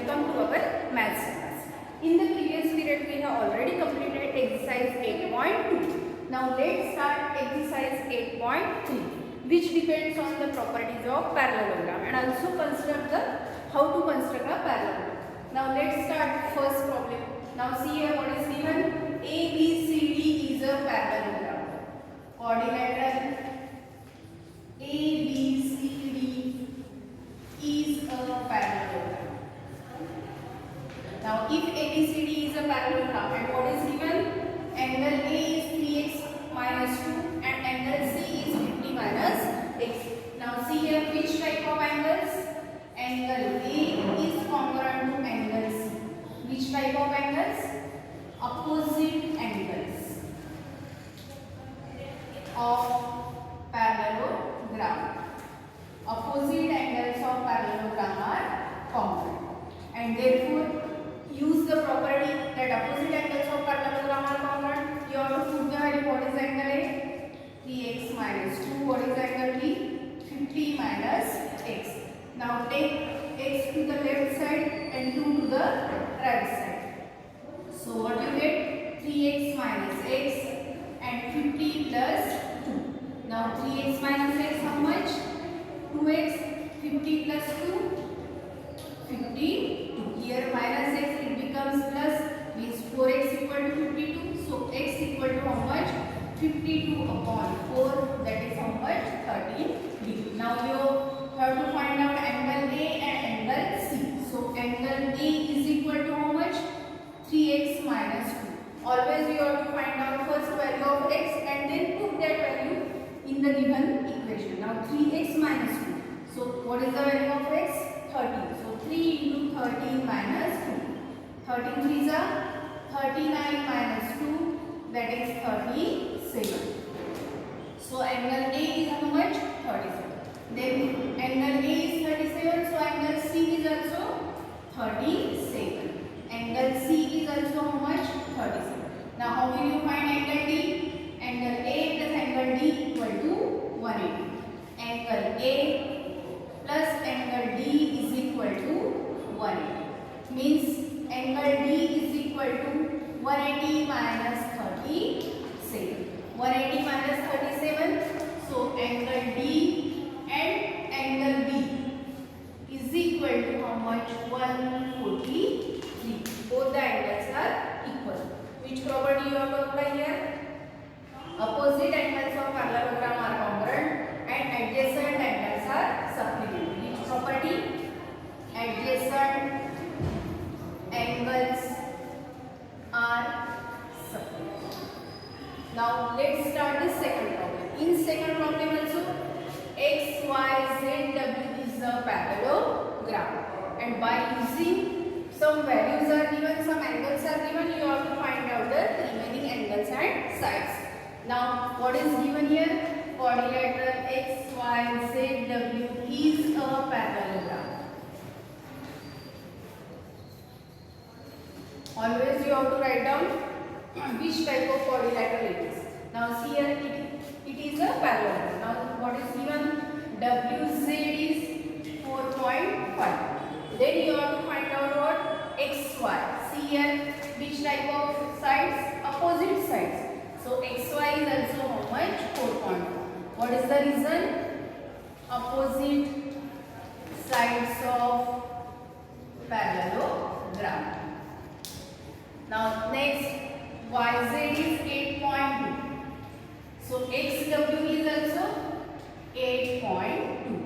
welcome to our maths class. In the previous period we have already completed exercise 8.2. Now let's start exercise 8.3, which depends on the properties of parallelogram and also construct the how to construct a parallelogram. Now let's start first problem. Now see here what is given. ABCD is a parallelogram. Quadrilateral ABCD is a parallelogram. Now if ABCD is a parallelogram and what is given? Angle A is 3x minus 2 and angle C is 50 minus x. Now see here which type of angles? Angle A is congruent to angle C. Which type of angles? Opposite angles of parallelogram. Opposite angles of parallelogram are congruent, and therefore use the property that opposite angles of parallelogram are congruent. You have to put the value. What is angle A? 3x minus 2. What is angle B? 50 minus x. Now take x to the left side and 2 to the right side. So what you get? 3x minus x and 50 plus 2. Now 3x minus x how much? 2x. 50 plus 2? 52. Here minus x it becomes plus, means 4x equal to 52. So x equal to how much? 52 upon 4, that is how much? 13 degree. Now you have to find out angle A and angle C. So angle A is equal to how much? 3x minus 2. Always you have to find out first value of x and then put that value in the given equation. Now 3x minus 2. So what is the value of x? 13. So 3 into 13 minus 2. 13 3s are 39 minus 2, that is 37. So angle A is how much? 37. Then angle A is 37, so angle C is also 37. Angle C is also how much? 37. Now how will you find angle D? Angle A plus angle D equal to 180. Angle A plus angle D is equal to 180. Means angle D is equal to 180 minus 37. 180 minus 37. So angle D and angle B is equal to how much? 143. Both the angles are equal. Which property you have to apply here? Opposite angles of parallelogram are congruent and adjacent angles are supplementary. Which property? Adjacent angles are supplementary. Now let's start the second problem. In second problem also x, y, z, w is a parallelogram, and by using some values are given, some angles are given, you have to find out the remaining angles and sides. Now what is given here? Quadrilateral x, y, z, w is a parallelogram. Always you have to write down which type of quadrilateral it is. Now see here it is a parallelogram. Now what is given? WZ is 4.5. Then you have to find out what? XY. See here which type of sides? Opposite sides. So XY is also how much? 4.5. What is the reason? Opposite sides of parallelogram. Now next YZ is 8.2. So XW is also 8.2.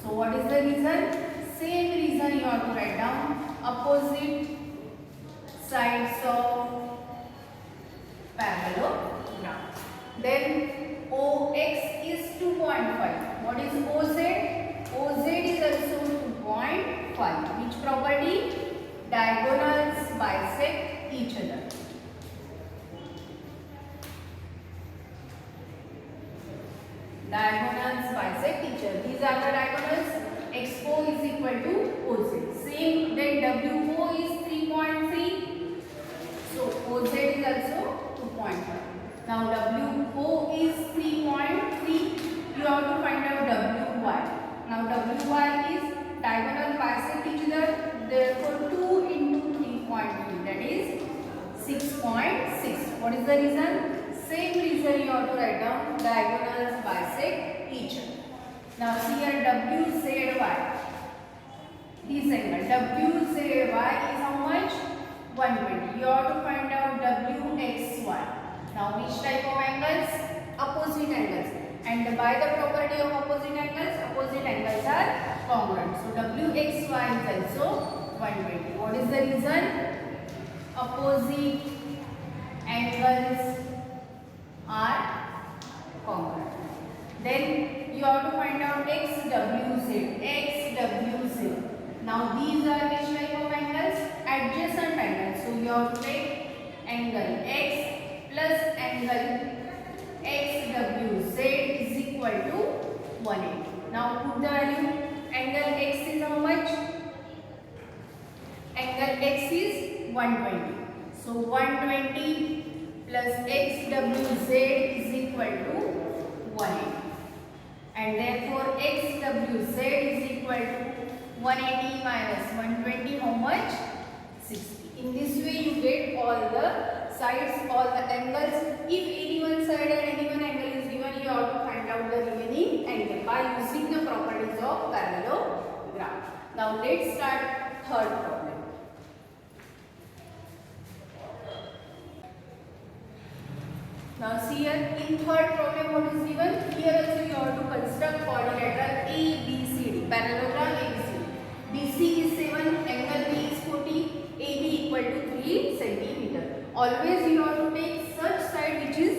So what is the reason? Same reason you have to write down. Opposite sides of parallelogram. Then OX is 2.5. What is OZ? OZ is also 2.5. Which property? Diagonals bisect each other. Diagonals bisect each other. These are the diagonals. XO is equal to OZ. Same, then WO is 3.3. So OZ is also 2.5. Now WO is 3.3. You have to find out WY. Now WY is diagonal bisect each other. Therefore 2 into 3.3, that is 6.6. What is the reason? Same reason you have to write down. Diagonals bisect each other. Now see here WZY. This angle WZY is how much? 120. You have to find out WXY. Now which type of angles? Opposite angles. And by the property of opposite angles are congruent. So WXY is also 120. What is the reason? Opposite angles are congruent. Then you have to find out XWZ. Now these are which type of angles? Adjacent angles. So you have to take angle X plus angle XWZ is equal to 180. Now put the value. Angle X is how much? Angle X is 120. So 120 plus XWZ is equal to 180. And therefore XWZ is equal to 180 minus 120, how much? 60. In this way you get all the sides, all the angles. If any one side and any one angle is given, you have to find out the remaining angle by using the properties of parallelogram. Now let's start third problem. Now see here, in third problem what is given? Here also you have to construct quadrilateral ABCD, parallelogram ABCD. BC is 7, angle B is 40, AB equal to 3 centimeter. Always you have to take such side which is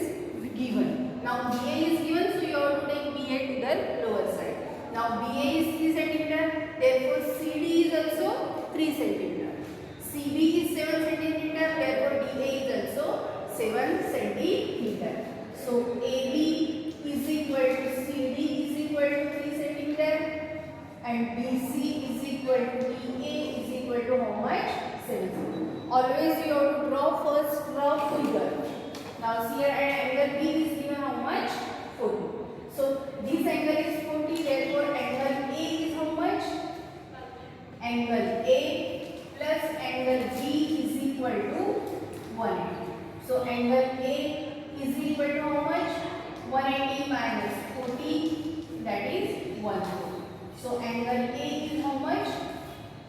given. Now BA is given, so you have to take BA to the lower side. Now BA is 3 centimeter, therefore CD is also 3 centimeter. CB is 7 centimeter, therefore DA is also 7 centimeter. So AB is equal to CD is equal to 3 centimeter and BC is equal to DA is equal to how much? 7 centimeter. Always you have to draw first rough figure. Now here angle B is given how much? 40. So this angle is 40, therefore angle A is how much? Angle A plus angle B is equal to 180. So angle A is equal to how much? 180 minus 40, that is 140. So angle A is how much?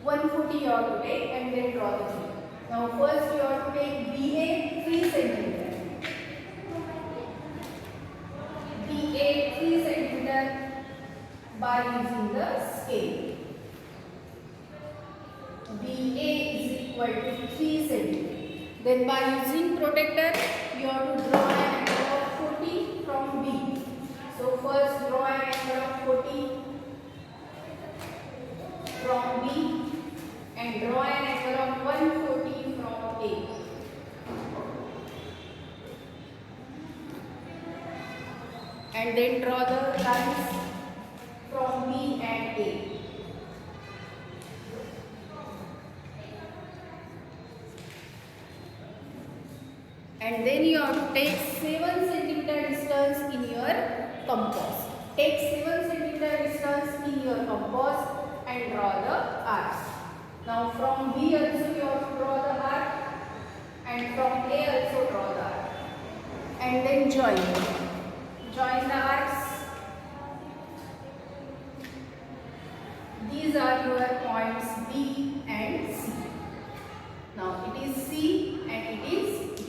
140 you have to take and then draw the figure. Now first you have to take BA 3 centimeter. BA 3 centimeter by using the scale. BA is equal to 3 centimeter. Then by using protector, you have to draw an angle of 40 from B. So first draw an angle of 40 from B and draw an angle of 140 from A. And then draw the lines from B and A. And then you have to take 7 centimeter distance in your compass. Take 7 centimeter distance in your compass and draw the arcs. Now from B also you have to draw the arc and from A also draw the arc. And then join. Join the arcs. These are your points B and C. Now it is C and it is B.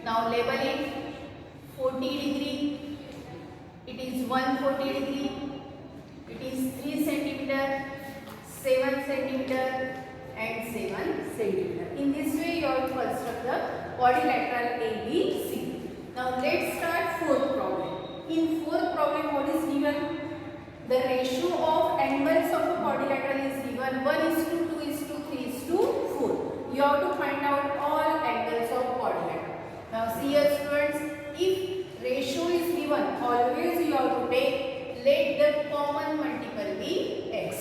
Now label it 40 degree. It is 140 degree. It is 3 centimeter, 7 centimeter and 7 centimeter. In this way you have to construct the quadrilateral ABC. Now let's start fourth problem. In fourth problem what is given? The ratio of angles of a quadrilateral is given 1:2:3:4. You have to find out all angles of quadrilateral. Now see here students, if ratio is given, always you have to take, let the common multiple be x.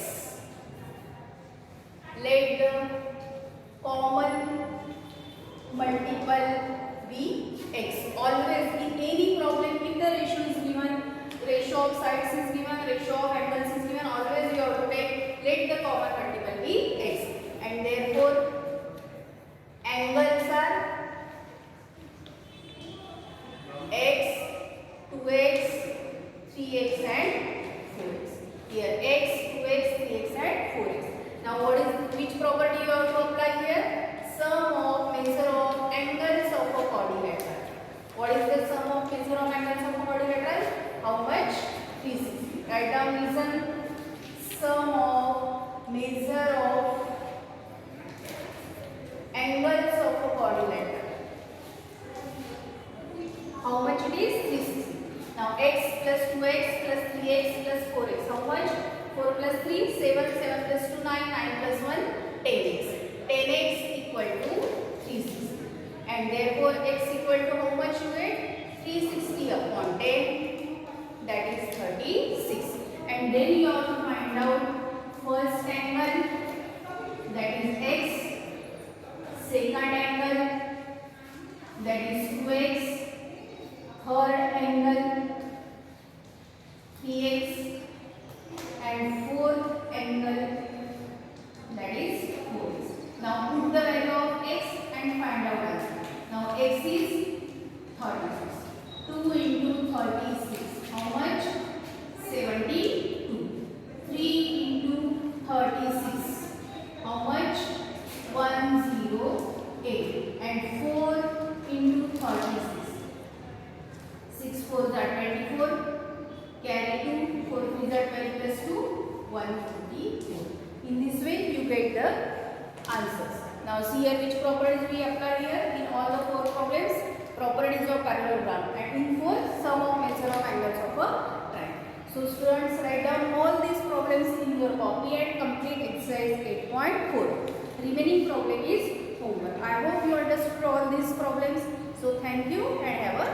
Let the common multiple be x. Always in any problem, if the ratio is given, ratio of sides is given, ratio of angles is given, always you have to take, let the common multiple be x. And therefore is the sum of measure of angles of a quadrilateral? How much? 360. Write down reason. Sum of measure of angles of a quadrilateral. How much it is? 360. Now x plus 2x plus 3x plus 4x. How much? 4 plus 3, 7, 7 plus 2, 9, 9 plus 1, 10x. 10x equal to 360. And therefore x equal to how much you get? 360 upon 10. That is 36. And then you have to find out first angle, that is x. Second angle, that is 2x. Third angle 3x, and fourth angle, that is 4x. Now put the value of x and find out answer. Now x is 36. 2 into 36. How much? 72. 3 into 36. How much? 108. And 4 into 36. 6 4s are 24. Carry 2. 4 3s are 12 plus 2. 154. In this way you get the answers. Now see here which properties we apply here in all the 4 problems. Properties of parallelogram, and in 4 sum of measure of angles of a triangle. So students, write down all these problems in your copy and complete exercise 8.4. Remaining problem is homework. I hope you understood all these problems. So thank you and have a